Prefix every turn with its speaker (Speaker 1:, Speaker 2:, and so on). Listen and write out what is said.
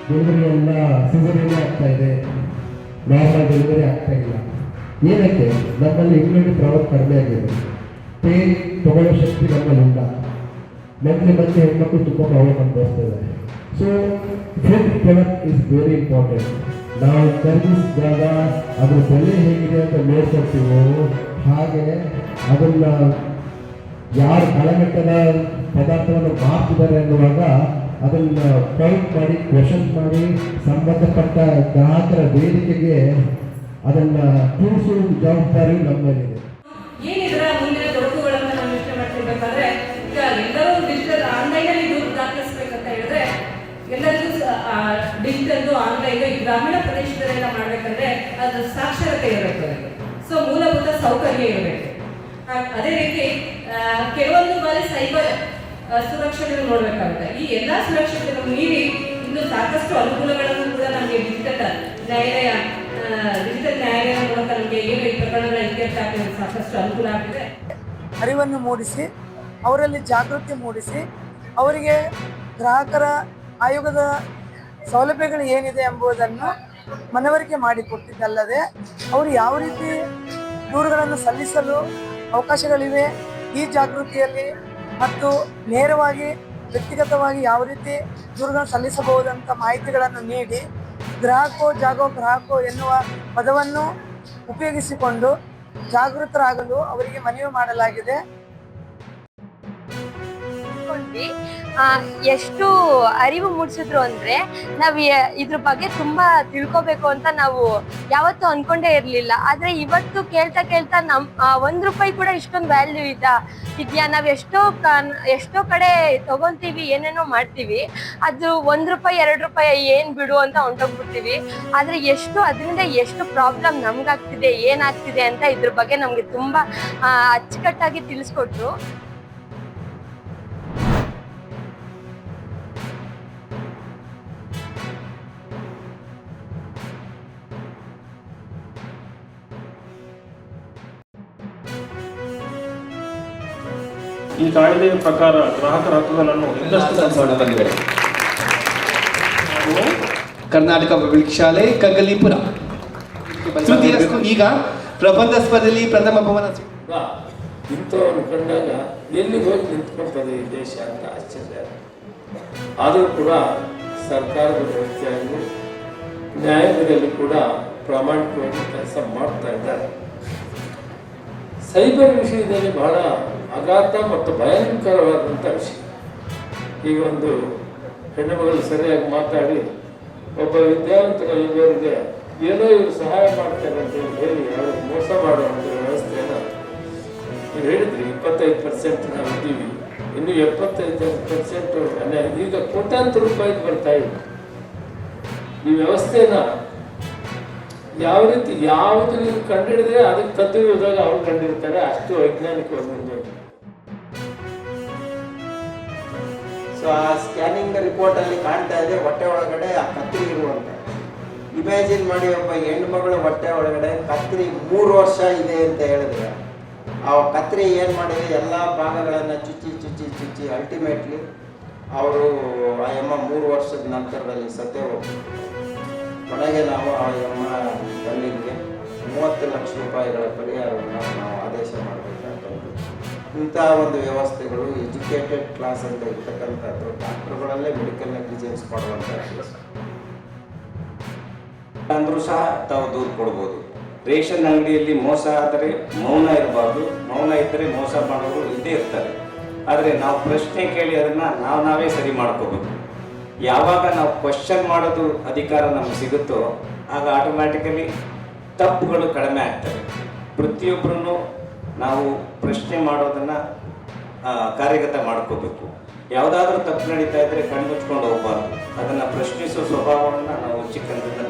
Speaker 1: Delivery ಎಲ್ಲ ಸಿಸರಿಯಲ್ಲೇ ಆಗ್ತಾ ಇದೆ, ನಾರ್ಮಲ್ ಡೆಲಿವರಿ ಆಗ್ತಾ ಇಲ್ಲ. ಏನಕ್ಕೆ? ನಮ್ಮಲ್ಲಿ ಇಮ್ಯುನಿಟಿ ಪವರ್ ಕಡಿಮೆ ಆಗಿದೆ, ಪೇನ್ ತಗೊಳ್ಳೋ ಶಕ್ತಿ ನಮ್ಮಲ್ಲಿ ಇಲ್ಲ. ಮಂತ್ಲಿ ಹೆಣ್ಮಕ್ಳು ತುಂಬ ಪ್ರಾಬ್ಲಮ್ ಅನುಭವಿಸ್ತಿದ್ದಾರೆ. So food product is very important. ನಾವು ಖರೀದಿಸಿದಾಗ ಅದ್ರ ಬೆಲೆ ಹೇಗಿದೆ ಅಂತ ನೋಡ್ಕೊಳ್ತೀವೋ, ಹಾಗೆ ಅದನ್ನು ಯಾರು ಕೆಳಮಟ್ಟದ ಪದಾರ್ಥವನ್ನು ಮಾಡ್ತಿದ್ದಾರೆ ಅನ್ನುವಾಗ ಅದನ್ನು ಕೌಂಟ್ ಮಾಡಿ ಕ್ವೆಶನ್ ಮಾಡಿ ಸಂಬಂಧಪಟ್ಟ ಗ್ರಾಹಕರ ಬೇಡಿಕೆಗೆ ಅದನ್ನು ತಿಳಿಸುವ ಜವಾಬ್ದಾರಿ ನಮ್ಮಲ್ಲಿದೆ.
Speaker 2: ಏನಿದ್ರ ಮುಂದಿನ ತೊಡಕುಗಳನ್ನು ನಾವು ಯೋಚನೆ ಮಾಡ್ತಿರ್ಬೇಕಾದ್ರೆ, ಈಗ ಎಲ್ಲರೂ ಡಿಜಿಟಲ್ ಆನ್ಲೈನಲ್ಲಿ ದೂರು ದಾಖಲಿಸ್ಬೇಕಂತ ಹೇಳಿದ್ರೆ ಎಲ್ಲರಿಗೂ ಡಿಜಿಟಲ್ ಆನ್ಲೈನ್ ಈ ಗ್ರಾಮೀಣ ಪ್ರದೇಶದಲ್ಲೆಲ್ಲ ಮಾಡ್ಬೇಕಂದ್ರೆ ಅದು ಸಾಕ್ಷರತೆ ಇರಬೇಕು, ಸೊ ಮೂಲಭೂತ ಸೌಕರ್ಯ ಇರಬೇಕು. ಅದೇ ರೀತಿ ಕೆಲವೊಂದು ಬಾರಿ ಸೈಬರ್ ಸುರಕ್ಷತೆ ನೋಡಬೇಕಾಗುತ್ತೆ. ಈ ಎಲ್ಲ ಸುರಕ್ಷತೆಯನ್ನು ಮೀರಿ ಇನ್ನು ಸಾಕಷ್ಟು ಅನುಕೂಲಗಳನ್ನು ಕೂಡ ನಮಗೆ ಡಿಜಿಟಲ್ ನ್ಯಾಯಾಲಯ ಮೂಲಕ ನಮಗೆ ಏನು ಈ ಪ್ರಕರಣಗಳ ಇತ್ಯರ್ಥ ಆಗ್ತದೆ, ಸಾಕಷ್ಟು ಅನುಕೂಲ ಆಗಿದೆ.
Speaker 3: ಅರಿವನ್ನು ಮೂಡಿಸಿ ಅವರಲ್ಲಿ ಜಾಗೃತಿ ಮೂಡಿಸಿ ಅವರಿಗೆ ಗ್ರಾಹಕರ ಆಯೋಗದ ಸೌಲಭ್ಯಗಳು ಏನಿದೆ ಎಂಬುದನ್ನು ಮನವರಿಕೆ ಮಾಡಿಕೊಟ್ಟಿದ್ದಲ್ಲದೆ ಅವರು ಯಾವ ರೀತಿ ದೂರುಗಳನ್ನು ಸಲ್ಲಿಸಲು ಅವಕಾಶಗಳಿವೆ, ಈ ಜಾಗೃತಿಯಲ್ಲಿ ಮತ್ತು ನೇರವಾಗಿ ವ್ಯಕ್ತಿಗತವಾಗಿ ಯಾವ ರೀತಿ ದೂರುಗಳನ್ನು ಸಲ್ಲಿಸಬಹುದಂತ ಮಾಹಿತಿಗಳನ್ನು ನೀಡಿ ಗ್ರಾಹಕೋ ಜಾಗೋ ಗ್ರಾಹಕೋ ಎನ್ನುವ ಪದವನ್ನು ಉಪಯೋಗಿಸಿಕೊಂಡು ಜಾಗೃತರಾಗಲು ಅವರಿಗೆ ಮನವಿ ಮಾಡಲಾಗಿದೆ.
Speaker 4: ಎಷ್ಟು ಅರಿವು ಮೂಡಿಸಿದ್ರು ಅಂದ್ರೆ ನಾವು ಇದ್ರ ಬಗ್ಗೆ ತುಂಬಾ ತಿಳ್ಕೊಬೇಕು ಅಂತ ನಾವು ಯಾವತ್ತೂ ಅನ್ಕೊಂಡೇ ಇರ್ಲಿಲ್ಲ. ಆದ್ರೆ ಇವತ್ತು ಕೇಳ್ತಾ ಕೇಳ್ತಾ ₹1 ಕೂಡ ಇಷ್ಟೊಂದು ವ್ಯಾಲ್ಯೂ ಇದೆಯಾ, ನಾವ್ ಎಷ್ಟೋ ಕಡೆ ತಗೊಂತೀವಿ, ಏನೇನೋ ಮಾಡ್ತೀವಿ, ಅದು ₹1 ₹2 ಏನ್ ಬಿಡು ಅಂತ ಹೊಂಟೋಗ್ಬಿಡ್ತೀವಿ. ಆದ್ರೆ ಅದರಿಂದ ಎಷ್ಟು ಪ್ರಾಬ್ಲಮ್ ನಮ್ಗಾಗ್ತಿದೆ, ಏನಾಗ್ತಿದೆ ಅಂತ ಇದ್ರ ಬಗ್ಗೆ ನಮ್ಗೆ ತುಂಬಾ ಅಚ್ಚುಕಟ್ಟಾಗಿ ತಿಳಿಸ್ಕೊಟ್ರು.
Speaker 5: ಈ ಕಾಯ್ದೆಯ ಪ್ರಕಾರ ಗ್ರಾಹಕರ ಹಕ್ಕುಗಳನ್ನು ಇನ್ನಷ್ಟು
Speaker 6: ಬಂದಿವೆ. ಕರ್ನಾಟಕ ಪಬ್ಲಿಕ್ ಶಾಲೆ ಕಗ್ಗಲೀಪುರ ಈಗ ಪ್ರಬಂಧ ಸ್ಪರ್ಧೆಯಲ್ಲಿ ಪ್ರಥಮ ಬಹುಮಾನ.
Speaker 7: ಇಂಥವನ್ನು ಕಂಡಾಗ ಎಲ್ಲಿಗೆ ಹೋಗಿ ನಿಂತ್ಕೊಳ್ತದೆ ಈ ದೇಶ ಅಂತ ಆಶ್ಚರ್ಯ. ಆದರೂ ಕೂಡ ಸರ್ಕಾರದ ವ್ಯವಸ್ಥೆಯಾಗಿ ನ್ಯಾಯಾಂಗದಲ್ಲಿ ಕೂಡ ಪ್ರಾಮಾಣಿಕವಾಗಿ ಕೆಲಸ ಮಾಡ್ತಾ ಇದ್ದಾರೆ. ಸೈಬರ್ ವಿಷಯದಲ್ಲಿ ಬಹಳ ಅಗಾಧ ಮತ್ತು ಭಯಂಕರವಾದಂಥ ವಿಷಯ. ಈಗ ಒಂದು ಹೆಣ್ಣುಮಗಳು ಸರಿಯಾಗಿ ಮಾತಾಡಿ ಒಬ್ಬ ವಿದ್ಯಾವಂತರಿಗೆ ಏನೋ ಇವರು ಸಹಾಯ ಮಾಡ್ತಾರೆ ಅಂತ ಹೇಳಿ ಅವ್ರಿಗೆ ಮೋಸ ಮಾಡುವಂಥ ವ್ಯವಸ್ಥೆಯನ್ನು ನೀವು ಹೇಳಿದ್ರಿ. 25% ನಾವು ಇದ್ದೀವಿ, ಇನ್ನು 75% ಈಗ ಕೋಟ್ಯಾಂತರ ರೂಪಾಯಿಗೆ ಬರ್ತಾ ಇದೆ. ಈ ವ್ಯವಸ್ಥೆನ ಯಾವ ರೀತಿ ಯಾವುದು ನೀವು ಕಂಡುಹಿಡಿದ್ರೆ ಅದಕ್ಕೆ ತದ್ವಿರುದ್ಧವಾಗಿ ಅವ್ರು ಕಂಡಿರ್ತಾರೆ, ಅಷ್ಟು ವೈಜ್ಞಾನಿಕವಾಗಿ.
Speaker 8: ಸೊ ಆ ಸ್ಕ್ಯಾನಿಂಗ್ ರಿಪೋರ್ಟ್ ಅಲ್ಲಿ ಕಾಣ್ತಾ ಇದೆ ಹೊಟ್ಟೆ ಒಳಗಡೆ ಆ ಕತ್ರಿ ಇರುವಂತ. ಇಮ್ಯಾಜಿನ್ ಮಾಡಿ, ಒಬ್ಬ ಹೆಣ್ಣು ಮಗಳು ಹೊಟ್ಟೆ ಒಳಗಡೆ ಕತ್ರಿ 3 ವರ್ಷ ಇದೆ ಅಂತ ಹೇಳಿದ್ರೆ ಆ ಕತ್ರಿ ಏನು ಮಾಡಿದೆ, ಎಲ್ಲ ಭಾಗಗಳನ್ನು ಚುಚ್ಚಿ ಅಲ್ಟಿಮೇಟ್ಲಿ ಅವರು ಆ ಅಮ್ಮ 3 ವರ್ಷದ ನಂತರದಲ್ಲಿ ಸತ್ತೇ ಹೋಗ್ತಾರೆ. ಕೊನೆಗೆ ನಾವು ಆ ಅಮ್ಮ ಗಂಡಿಗೆ 30 ಲಕ್ಷ ರೂಪಾಯಿಗಳ ಪರಿಹಾರವನ್ನು ನಾವು ಆದೇಶ ಮಾಡಬೇಕಾಗ್ತದೆ. ಇಂಥ ಒಂದು ವ್ಯವಸ್ಥೆಗಳು ಎಜುಕೇಟೆಡ್ ಕ್ಲಾಸ್ ಅಂತ ಇರ್ತಕ್ಕಂಥದ್ದು ಡಾಕ್ಟರ್ಗಳಲ್ಲೇ ಮೆಡಿಕಲ್ ನೆಗ್ಲಿಜೆನ್ಸ್ ಮಾಡುವಂಥ
Speaker 9: ಅಂದರೂ ಸಹ ತಾವು ದೂರು ಕೊಡ್ಬೋದು. ರೇಷನ್ ಅಂಗಡಿಯಲ್ಲಿ ಮೋಸ ಆದರೆ ಮೌನ ಇರಬಾರ್ದು, ಮೌನ ಇದ್ದರೆ ಮೋಸ ಮಾಡೋರು ಇದ್ದೇ ಇರ್ತಾರೆ. ಆದರೆ ನಾವು ಪ್ರಶ್ನೆ ಕೇಳಿ ಅದನ್ನು ನಾವೇ ಸರಿ ಮಾಡ್ಕೋಬೇಕು. ಯಾವಾಗ ನಾವು ಕ್ವಶನ್ ಮಾಡೋದು ಅಧಿಕಾರ ನಮ್ಗೆ ಸಿಗುತ್ತೋ ಆಗ ಆಟೋಮ್ಯಾಟಿಕಲಿ ತಪ್ಪುಗಳು ಕಡಿಮೆ ಆಗ್ತವೆ. ಪ್ರತಿಯೊಬ್ಬರೂ ನಾವು ಪ್ರಶ್ನೆ ಮಾಡೋದನ್ನು ಕಾರ್ಯಗತ ಮಾಡ್ಕೋಬೇಕು. ಯಾವುದಾದ್ರೂ ತಪ್ಪು ನಡೀತಾ ಇದ್ದರೆ ಕಣ್ಮುಚ್ಕೊಂಡು ಹೋಗಬಾರ್ದು. ಅದನ್ನು ಪ್ರಶ್ನಿಸುವ ಸ್ವಭಾವವನ್ನು ನಾವು ಚಿಕ್ಕಂದಿನ